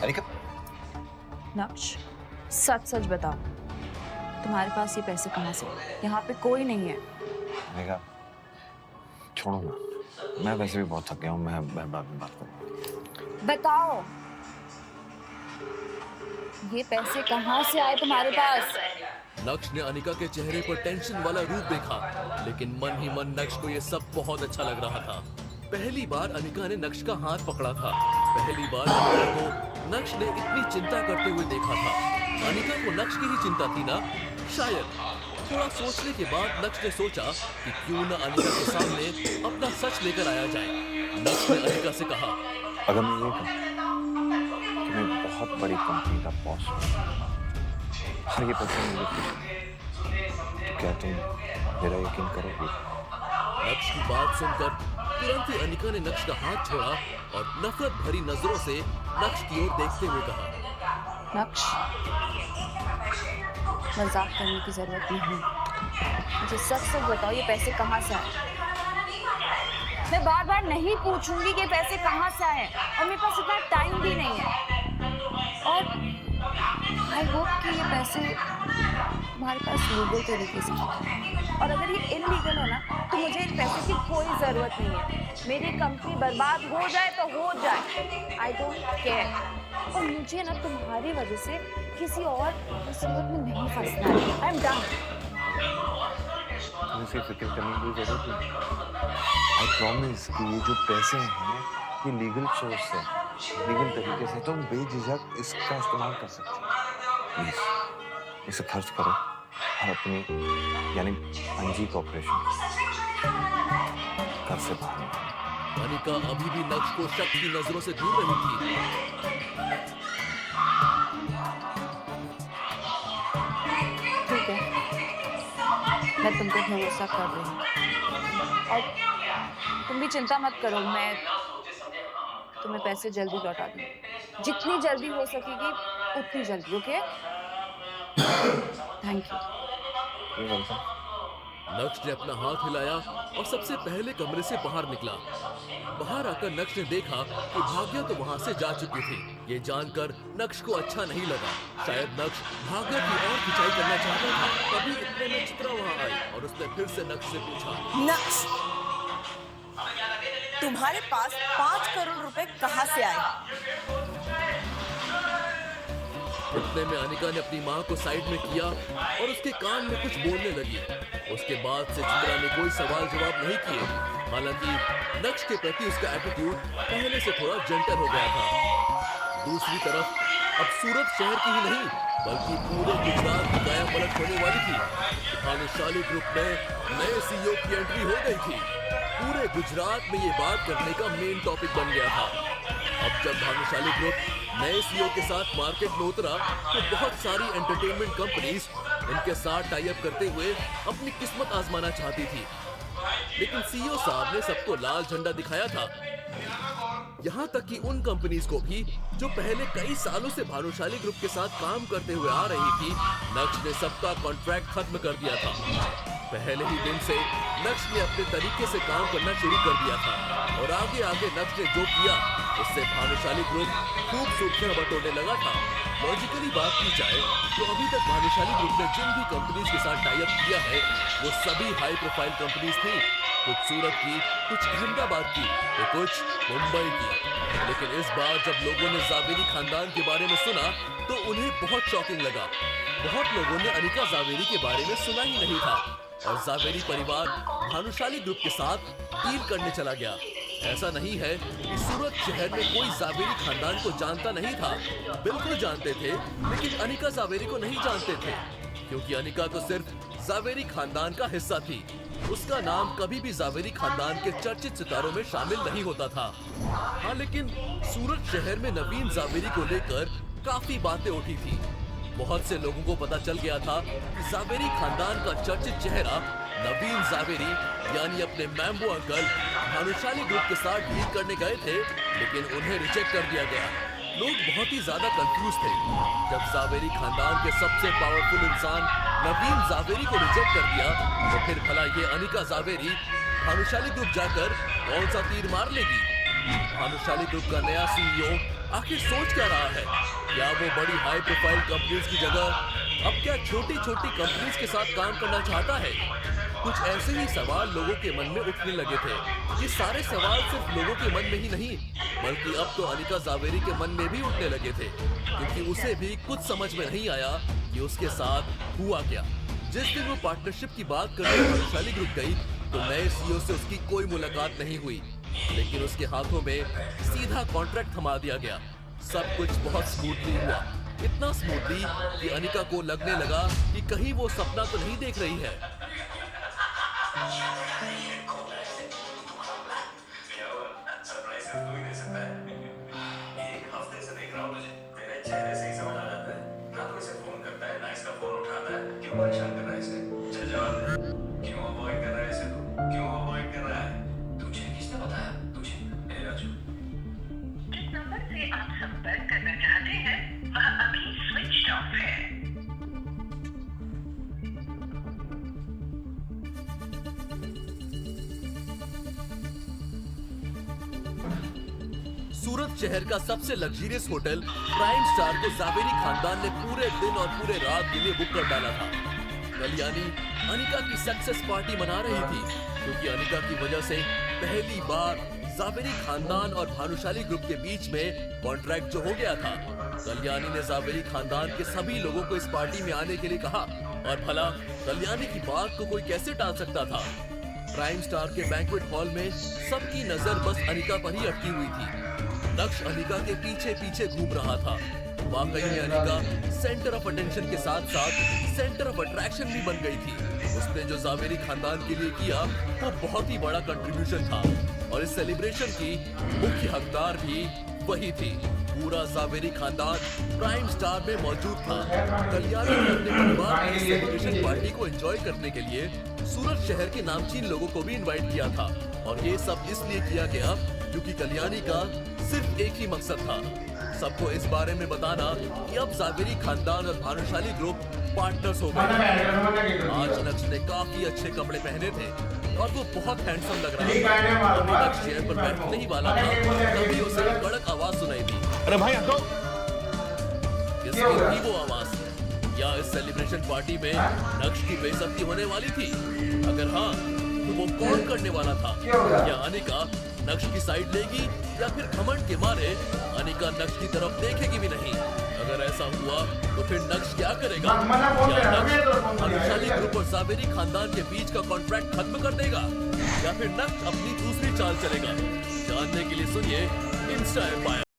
अनिका, नक्श, सच सच बताओ, तुम्हारे पास ये पैसे कहाँ से? यहाँ पे कोई नहीं है। अनिका, छोड़ो ना, मैं वैसे भी बहुत थक गया हूँ। मैं बाद में बात करूँगा। बताओ, ये पैसे कहाँ से आए तुम्हारे पास? नक्श ने अनिका के चेहरे पर टेंशन वाला रूप देखा, लेकिन मन ही मन नक्श को ये सब बहुत अच्छा लग रहा था। पहली बार अनिका ने नक्श का हाथ पकड़ा था। पहली बार अनिका को नक्श ने इतनी चिंता करते हुए देखा था। अनिका को नक्श की ही चिंता थी ना? शायद। थोड़ा सोचने के बाद नक्श ने सोचा कि क्यों न अनिका के सामने अपना सच लेकर आया जाए। नक्श ने अनिका से कहा, अगर मैं ये कहूँ कि मैं बहुत बड़ी कंपनी का बॉस हूँ और ये पैसे मुझे कुछ, तो क्या तुम मेरा यकीन करोगे? नक्श की बात सुनकर तुरंत ही अनिका ने नक्श का हाथ छोड़ा और नफरत भरी नजरों से नक्श की ओर देखते हुए कहा, नक्श, मजाक करने की जरूरत नहीं। मुझे सच सच बताओ, ये पैसे कहाँ से आए? मैं बार बार नहीं पूछूंगी कि पैसे कहाँ से आए, और मेरे पास इतना टाइम भी नहीं है। और आई होप कि ये पैसे तुम्हारे पास लीगल तरीके से हैं। और अगर ये इनलीगल है ना, तो मुझे इन पैसे की कोई ज़रूरत नहीं है। मेरी कंपनी बर्बाद हो जाए तो हो जाए, आई डोंट केयर। और मुझे ना तुम्हारी वजह से किसी और मुसीबत में नहीं फंसना है। I am done. तुम्हें सिर्फ फिक्र करने की जरूरत नहीं। आई प्रॉमिस कि ये जो पैसे हैं ये लीगल सोर्स है, लीगल तरीके से तुम बेझिझक इसका इस्तेमाल कर सकते हो। प्लीज इसे खर्च करो और अपनी यानी अंजी कॉर्पोरेशन घर से बाहर निकालो। अनिका अभी भी नक्श को शक की नजरों से दूर रही थी। ठीक है, मैं तुमको भरोसा कर रही हूँ, और तुम भी चिंता मत करो। मैं तुम्हें पैसे जल्दी लौटा दूँ, जितनी जल्दी हो सकेगी उतनी जल्दी। Okay, thank you. नक्श ने अपना हाथ हिलाया और सबसे पहले कमरे से बाहर निकला। बाहर आकर नक्श ने देखा कि भाग्या तो वहां से जा चुकी थी। ये जानकर नक्श को अच्छा नहीं लगा। शायद नक्श भाग्या की और खिंचाई करना चाहता था। तभी इतने में चित्रा वहां आई और उसने फिर से नक्श से पूछा, नक्श, तुम्हारे पास 5 करोड़ रुपए कहाँ से आए? इतने में अनिका ने अपनी माँ को साइड में किया और उसके कान में कुछ बोलने लगी। उसके बाद से चित्रा ने कोई सवाल जवाब नहीं किए। हालांकि नक्श के प्रति उसका एटीट्यूड पहले से थोड़ा जेंटल हो गया था। दूसरी तरफ अब सूरत शहर की ही नहीं बल्कि पूरे गुजरात की काया पलट होने वाली थी। भानुशाली ग्रुप में नए सीईओ की एंट्री हो गई थी। पूरे गुजरात में ये बात करने का मेन टॉपिक बन गया था। अब जब भानुशाली ग्रुप नए सीईओ के साथ मार्केट में उतरा तो बहुत सारी एंटरटेनमेंट कंपनीज इनके साथ टाई अप करते हुए अपनी किस्मत आजमाना चाहती थी। लेकिन सीईओ साहब ने सबको लाल झंडा दिखाया था। यहाँ तक कि उन कंपनीज को भी जो पहले कई सालों से भानुशाली ग्रुप के साथ काम करते हुए आ रही थी, नक्श ने सबका कॉन्ट्रैक्ट खत्म कर दिया था। पहले ही दिन से नक्श ने अपने तरीके से काम करना शुरू कर दिया था और आगे आगे नक्श ने जो किया उससे भानुशाली ग्रुप खूब सुर्खियां बटोरने लगा था। लॉजिकली बात की जाए तो अभी तक भानुशाली ग्रुप ने जिन भी कंपनीज के साथ टाई अप किया है वो सभी हाई प्रोफाइल कंपनीज थी। कुछ सूरत की, कुछ अहमदाबाद की, तो कुछ मुंबई की। लेकिन इस बार जब लोगों ने जावेरी खानदान के बारे में सुना तो उन्हें बहुत शॉकिंग लगा। बहुत लोगों ने अनिका जावेरी के बारे में सुना ही नहीं था और जावेरी परिवार भानुशाली ग्रुप के साथ डील करने चला गया। ऐसा नहीं है कि सूरत शहर में कोई जावेरी खानदान को जानता नहीं था। बिल्कुल जानते थे, लेकिन अनिका जावेरी को नहीं जानते थे, क्योंकि अनिका तो सिर्फ जावेरी खानदान का हिस्सा थी। उसका नाम कभी भी जावेरी खानदान के चर्चित सितारों में शामिल नहीं होता था। हाँ, लेकिन सूरत शहर में नवीन जावेरी को लेकर काफी बातें उठी थी। बहुत से लोगों को पता चल गया था कि जावेरी खानदान का चर्चित चेहरा नवीन जावेरी यानी अपने मैम्बो अंकल भानुशाली ग्रुप के साथ डील करने गए थे, लेकिन उन्हें रिजेक्ट कर दिया गया। लोग बहुत ही ज्यादा कंफ्यूज थे। जब जावेरी खानदान के सबसे पावरफुल इंसान नवीन जावेरी को रिजेक्ट कर दिया तो फिर भला ये अनिका जावेरी भानुशाली ग्रुप जाकर कौन सा तीर मार लेगी? भानुशाली ग्रुप का नया सीईओ आखिर सोच क्या रहा है? क्या वो बड़ी हाई प्रोफाइल कंपनीज की जगह अब क्या छोटी छोटी कंपनीज के साथ काम करना चाहता है? कुछ ऐसे ही सवाल लोगों के मन में उठने लगे थे। ये सारे सवाल सिर्फ लोगों के मन में ही नहीं, बल्कि अब तो अनिका जावेरी के मन में भी उठने लगे थे, क्योंकि उसे भी कुछ समझ में नहीं आया कि उसके साथ हुआ क्या। जिस दिन वो पार्टनरशिप की बात करने भानुशाली ग्रुप गई तो नए सीईओ से उसकी कोई मुलाकात नहीं हुई, लेकिन उसके हाथों में सीधा कॉन्ट्रैक्ट थमा दिया गया। सब कुछ बहुत स्मूथली हुआ, इतना स्मूथली कि अनिका को लगने लगा कि कहीं वो सपना तो नहीं देख रही है। जिस नंबर से आप संपर्क करना चाहते हैं वह अभी स्विच ऑफ है। सूरत शहर का सबसे लग्जरियस होटल प्राइम स्टार को जावेरी खानदान ने पूरे दिन और पूरे रात के लिए बुक कर डाला था। कल्याणी अनिका की सक्सेस पार्टी मना रही थी, क्योंकि अनिका की वजह से पहली बार जावेरी खानदान और भानुशाली ग्रुप के बीच में कॉन्ट्रैक्ट जो हो गया था। कल्याणी ने जावेरी खानदान के सभी लोगों को इस पार्टी में आने के लिए कहा, और भला कल्याणी की बात को कोई कैसे टाल सकता था। प्राइम स्टार के बैंक्वेट हॉल में सबकी नजर बस अनिका पर ही अटकी हुई थी। नक्श अनिका के पीछे पीछे घूम रहा था। वाकई में अनिका सेंटर ऑफ अटेंशन के साथ साथ सेंटर ऑफ अट्रैक्शन भी बन गई थी। उसने जो जावेरी खानदान के लिए किया वो बहुत ही बड़ा कंट्रीब्यूशन था, और इस सेलिब्रेशन की मुख्य हकदार भी वही थी। पूरा जावेरी खानदान प्राइम स्टार में मौजूद था। कल्याणी ने अपने परिवार की सेलिब्रेशन पार्टी को एंजॉय करने के लिए सूरत शहर के नामचीन लोगों को भी इनवाइट किया था, और ये सब इसलिए किया गया क्योंकि कल्याणी का सिर्फ एक ही मकसद था, सबको इस बारे में बताना कि अब जावेरी खानदान और भानुशाली ग्रुप पार्टनर्स हो गए। आज नक्श ने काफी अच्छे कपड़े पहने थे और वो बहुत हैंडसम लग रहा था। अभी नक्श चेयर पर बैठने ही वाला था, तभी उसे कड़क आवाज सुनाई दी। अरे भाई हटो। किसकी थी वो आवाज? क्या इस सेलिब्रेशन पार्टी में नक्श की बेइज्जती होने वाली थी? अगर हाँ, तो वो कौन करने वाला था? क्या अनिका नक्श की साइड लेगी, या फिर घमंड के मारे अनिका नक्श की तरफ देखेगी भी नहीं? अगर ऐसा हुआ तो फिर नक्श क्या करेगा? क्या नक्श भानुशाली ग्रुप और जावेरी खानदान के बीच का कॉन्ट्रैक्ट खत्म कर देगा, या फिर नक्श अपनी दूसरी चाल चलेगा? जानने के लिए सुनिए इंस्टा एम्पायर।